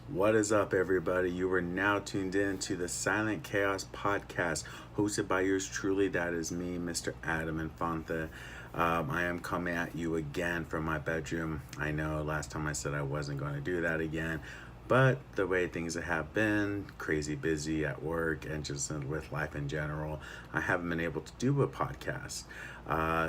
What is up, everybody? You are now tuned in to the Silent Chaos podcast, hosted by yours truly. That is me, Mr. Adam Infante. I am coming at you again from my bedroom. I know last time I said I wasn't going to do that again, but the way things have been, crazy busy at work and just with life in general, I haven't been able to do a podcast.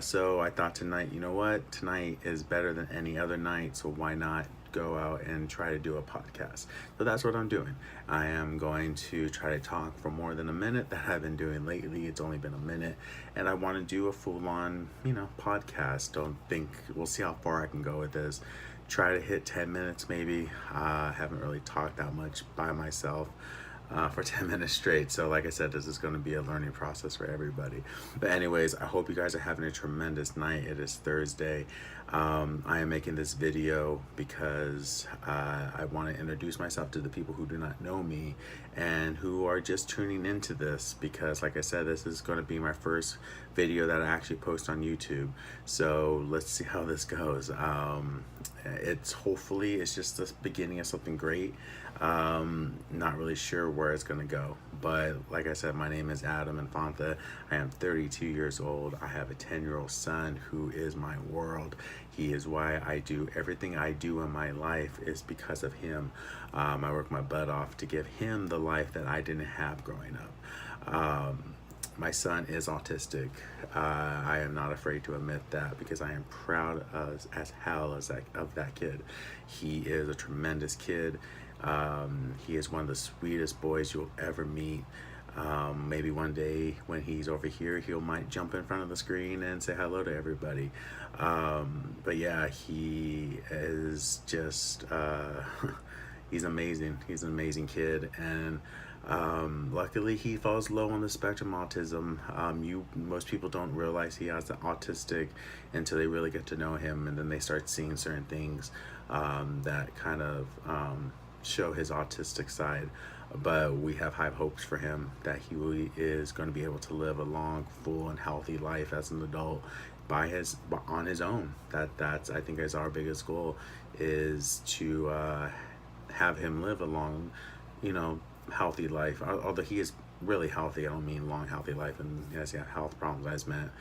So I thought tonight, you know what? Tonight is better than any other night, so why not go out and try to do a podcast? So that's what I'm doing. I am going to try to talk for more than a minute. That I've been doing lately. It's only been a minute, and I want to do a full-on, podcast. Don't think we'll see how far I can go with this. Try to hit 10 minutes maybe. Haven't really talked that much by myself for 10 minutes straight. So like I said, this is going to be a learning process for everybody. But anyways, I hope you guys are having a tremendous night. It is Thursday. I am making this video because I want to introduce myself to the people who do not know me and who are just tuning into this, because like I said, this is going to be my first video that I actually post on YouTube. So let's see how this goes. It's just the beginning of something great. Not really sure where it's gonna go, but like I said, my name is Adam Infante. I am 32 years old. I have a 10-year-old son who is my world. He is why I do everything I do in my life is because of him. I work my butt off to give him the life that I didn't have growing up. My son is autistic. I am not afraid to admit that because I am proud as hell of that kid. He is a tremendous kid. He is one of the sweetest boys you'll ever meet. Maybe one day when he's over here, he might jump in front of the screen and say hello to everybody. But yeah, he is just, he's amazing. He's an amazing kid. And luckily he falls low on the spectrum autism. Most people don't realize he has the autistic until they really get to know him, and then they start seeing certain things that kind of show his autistic side. But we have high hopes for him that he really is going to be able to live a long, full, and healthy life as an adult on his own. That's I think is our biggest goal, is to have him live a long, healthy life. Although he is really healthy, I don't mean long healthy life and yes, he has health problems. I just meant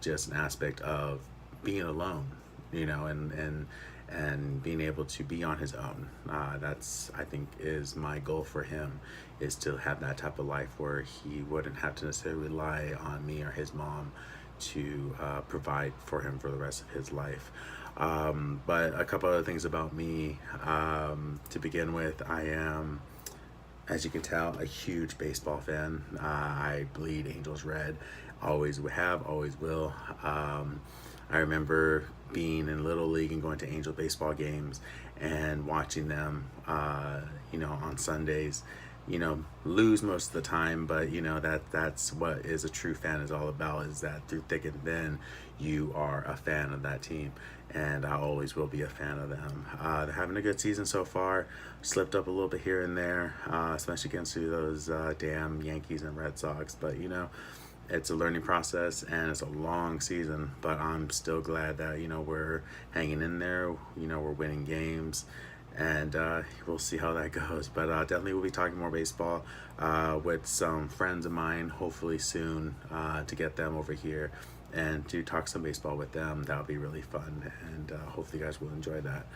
just an aspect of being alone, and being able to be on his own. That's, I think, is my goal for him, is to have that type of life where he wouldn't have to necessarily rely on me or his mom to provide for him for the rest of his life. But a couple other things about me. To begin with, I am, as you can tell, a huge baseball fan. I bleed Angels red. Always have, always will. I remember being in Little League and going to Angel baseball games and watching them, on Sundays, lose most of the time, but that's what is a true fan is all about, is that through thick and thin, you are a fan of that team, and I always will be a fan of them. They're having a good season so far. Slipped up a little bit here and there, especially against those damn Yankees and Red Sox, but it's a learning process and it's a long season, but I'm still glad that, we're hanging in there, we're winning games, and we'll see how that goes. But definitely we'll be talking more baseball with some friends of mine, hopefully soon, to get them over here and to talk some baseball with them. That'll be really fun, and hopefully you guys will enjoy that.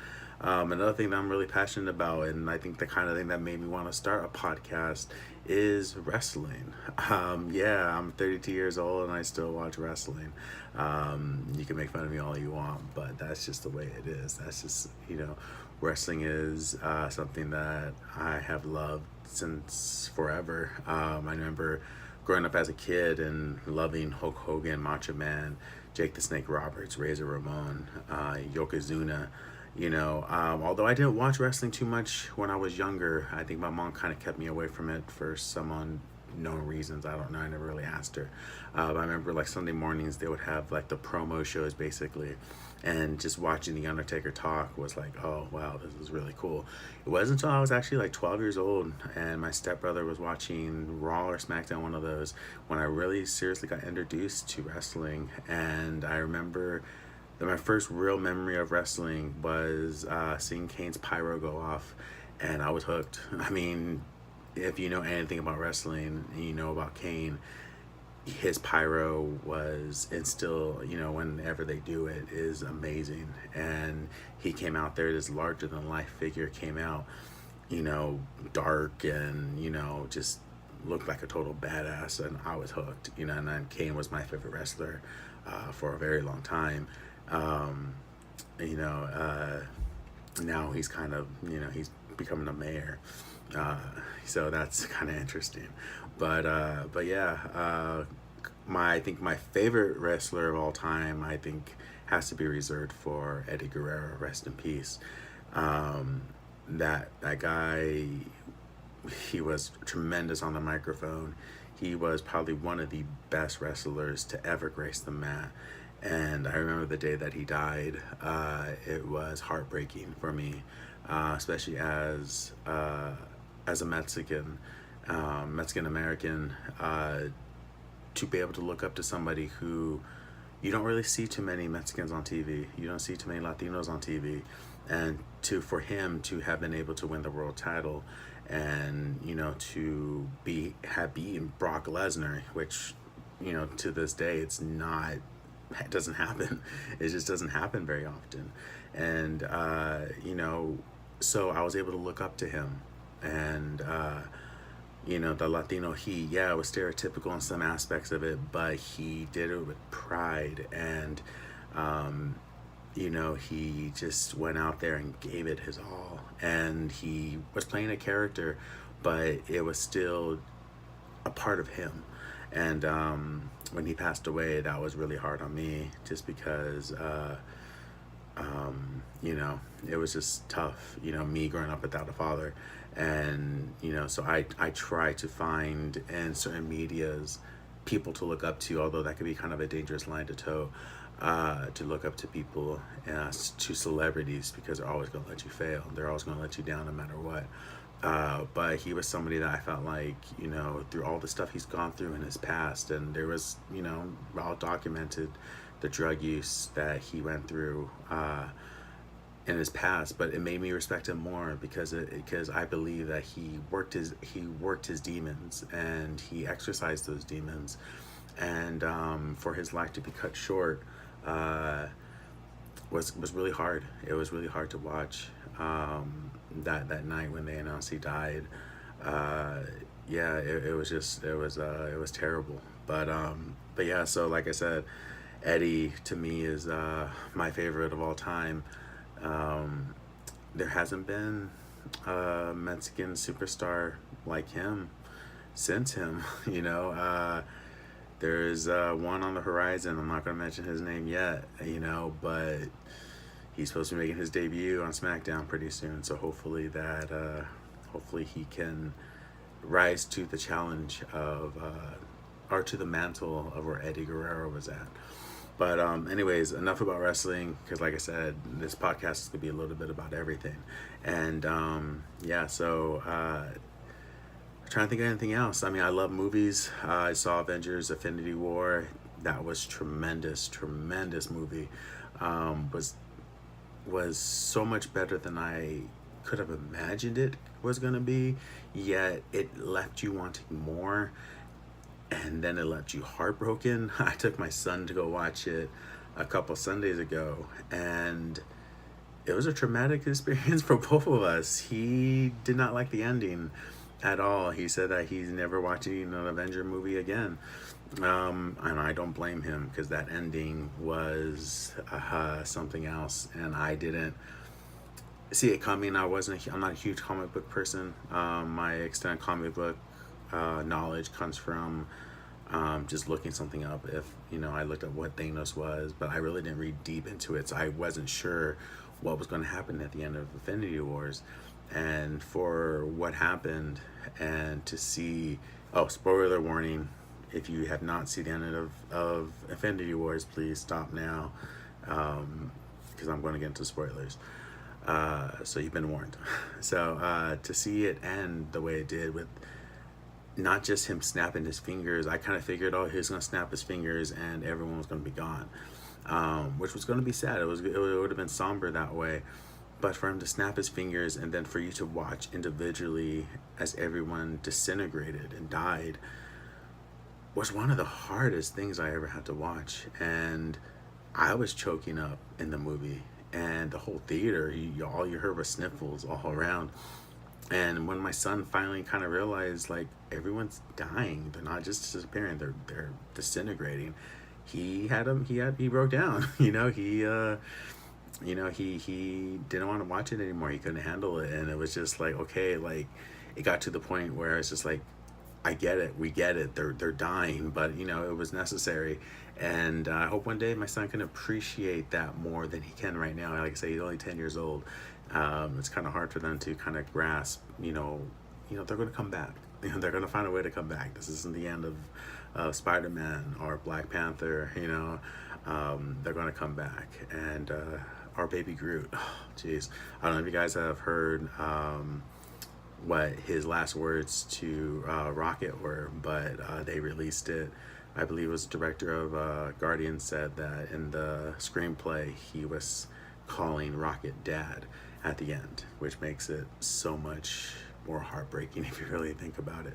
Another thing that I'm really passionate about, and I think the kind of thing that made me want to start a podcast, is wrestling. Yeah, I'm 32 years old and I still watch wrestling. You can make fun of me all you want, but that's just the way it is. That's just, wrestling is something that I have loved since forever. I remember growing up as a kid and loving Hulk Hogan, Macho Man, Jake the Snake Roberts, Razor Ramon, Yokozuna. Although I didn't watch wrestling too much when I was younger, I think my mom kind of kept me away from it for some unknown reasons. I don't know. I never really asked her. I remember like Sunday mornings, they would have like the promo shows basically. And just watching The Undertaker talk was like, oh, wow, this is really cool. It wasn't until I was actually like 12 years old and my stepbrother was watching Raw or SmackDown, one of those, when I really seriously got introduced to wrestling. And I remember that my first real memory of wrestling was seeing Kane's pyro go off and I was hooked. I mean, if you know anything about wrestling and you know about Kane, his pyro was, and still, whenever they do it, is amazing. And he came out there, this larger than life figure came out, dark and, just looked like a total badass, and I was hooked, and then Kane was my favorite wrestler for a very long time. Um, you know, Now he's kind of, he's becoming a mayor. So that's kind of interesting. But yeah, I think my favorite wrestler of all time, I think, has to be reserved for Eddie Guerrero. Rest in peace. That guy, he was tremendous on the microphone. He was probably one of the best wrestlers to ever grace the mat. And I remember the day that he died. It was heartbreaking for me, especially as a Mexican, Mexican American, to be able to look up to somebody who you don't really see too many Mexicans on TV. You don't see too many Latinos on TV, and for him to have been able to win the world title, and to have beaten Brock Lesnar, which to this day it doesn't happen. It just doesn't happen very often, and so I was able to look up to him, and the Latino heat, yeah, it was stereotypical in some aspects of it, but he did it with pride, and he just went out there and gave it his all, and he was playing a character, but it was still a part of him. And when he passed away, that was really hard on me, just because it was just tough, me growing up without a father. And so I try to find in certain medias people to look up to, although that could be kind of a dangerous line to toe, to look up to people, to celebrities, because they're always going to let you fail. They're always going to let you down no matter what. But he was somebody that I felt like, through all the stuff he's gone through in his past, and there was, well documented, the drug use that he went through in his past, but it made me respect him more, because I believe that he worked his demons, and he exercised those demons, and for his life to be cut short was really hard. It was really hard to watch. That night when they announced he died, it was terrible. But yeah, so like I said, Eddie to me is my favorite of all time. There hasn't been a Mexican superstar like him since him. There's one on the horizon. I'm not going to mention his name yet, but he's supposed to be making his debut on SmackDown pretty soon. So hopefully he can rise to the challenge of, or to the mantle of where Eddie Guerrero was at. But anyways, enough about wrestling, because like I said, this podcast is going to be a little bit about everything. And so trying to think of anything else. I mean, I love movies. I saw Avengers Infinity War. That was tremendous movie. Was so much better than I could have imagined it was going to be, yet it left you wanting more, and then it left you heartbroken. I took my son to go watch it a couple Sundays ago, and it was a traumatic experience for both of us. He did not like the ending at all. He said that he's never watching an Avenger movie again. And I don't blame him, because that ending was something else, and I didn't see it coming. I'm not a huge comic book person. My extended comic book knowledge comes from just looking something up. If I looked at what Thanos was, but I really didn't read deep into it, so I wasn't sure what was going to happen at the end of Infinity Wars. And for what happened, and to see, spoiler warning, if you have not seen the end of Infinity Wars, please stop now, because I'm going to get into spoilers. So you've been warned. So to see it end the way it did, with not just him snapping his fingers, I kind of figured, he was going to snap his fingers and everyone was going to be gone, which was going to be sad. It would have been somber that way. But for him to snap his fingers and then for you to watch individually as everyone disintegrated and died was one of the hardest things I ever had to watch. And I was choking up in the movie, and the whole theater, all you heard was sniffles all around. And when my son finally kind of realized, like, everyone's dying, they're not just disappearing, they're disintegrating, he broke down. He didn't want to watch it anymore. He couldn't handle it, and it was just like, okay, like, it got to the point where it's just like, I get it, we get it, they're dying, but it was necessary. And I hope one day my son can appreciate that more than he can right now. Like I say, he's only 10 years old. It's kind of hard for them to kind of grasp, they're going to come back. They're going to find a way to come back. This isn't the end of Spider-Man or Black Panther. They're going to come back. And our baby Groot, oh, jeez, I don't know if you guys have heard what his last words to Rocket were, but they released it. I believe it was the director of Guardians said that in the screenplay he was calling Rocket Dad at the end, which makes it so much more heartbreaking if you really think about it.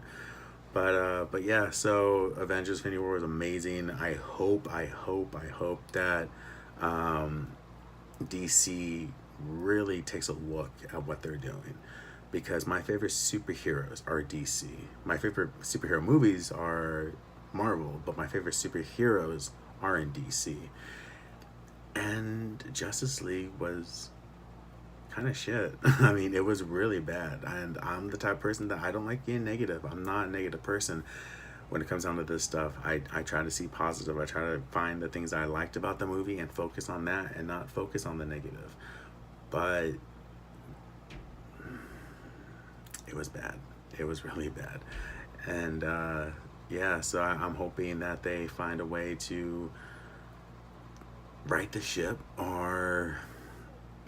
But yeah, so Avengers Infinity War was amazing. I hope that DC really takes a look at what they're doing, because my favorite superheroes are DC. My favorite superhero movies are Marvel, but my favorite superheroes are in DC. And Justice League was kind of shit. I mean, it was really bad. And I'm the type of person that I don't like being negative. I'm not a negative person. When it comes down to this stuff, I try to see positive. I try to find the things I liked about the movie and focus on that and not focus on the negative. But it was bad. It was really bad. And yeah, so I'm hoping that they find a way to right the ship, or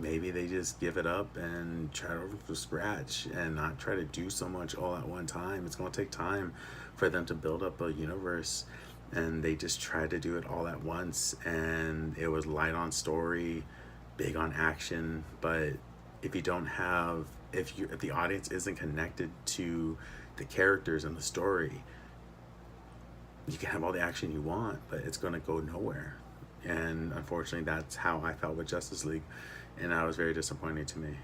maybe they just give it up and try over from scratch and not try to do so much all at one time. It's going to take time for them to build up a universe, and they just tried to do it all at once, and it was light on story, big on action. But if you don't have, if the audience isn't connected to the characters and the story, you can have all the action you want, but it's going to go nowhere. And unfortunately, that's how I felt with Justice League, and that was very disappointing to me.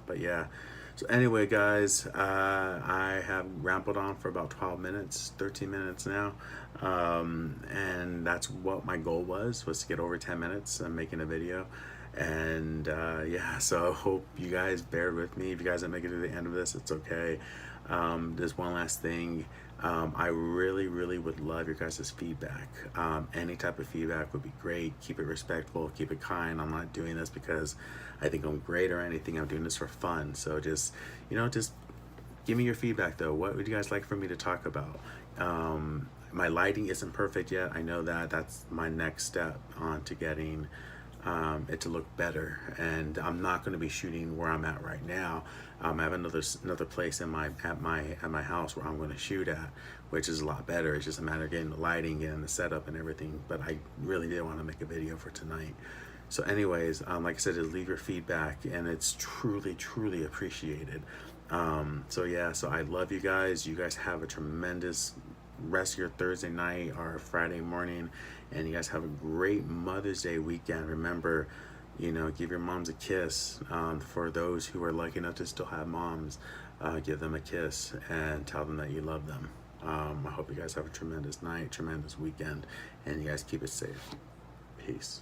But yeah, so anyway, guys, I have rambled on for about 12 minutes, 13 minutes now, and that's what my goal was to get over 10 minutes making a video. And yeah, so I hope you guys bear with me. If you guys don't make it to the end of this, it's okay. There's one last thing. I really would love your guys' feedback. Any type of feedback would be great. Keep it respectful, keep it kind. I'm not doing this because I think I'm great or anything. I'm doing this for fun. So just give me your feedback though. What would you guys like for me to talk about? My lighting isn't perfect yet. I know that. That's my next step on to getting it to look better. And I'm not going to be shooting where I'm at right now. I have another place at my house where I'm going to shoot at, which is a lot better. It's just a matter of getting the lighting and the setup and everything. But I really did want to make a video for tonight. So anyways, like I said, just leave your feedback, and it's truly appreciated. So yeah, so I love you guys. You guys have a tremendous rest of your Thursday night or Friday morning, and you guys have a great Mother's Day weekend. Remember, give your moms a kiss. For those who are lucky enough to still have moms, give them a kiss and tell them that you love them. I hope you guys have a tremendous night, tremendous weekend, and you guys keep it safe. Peace.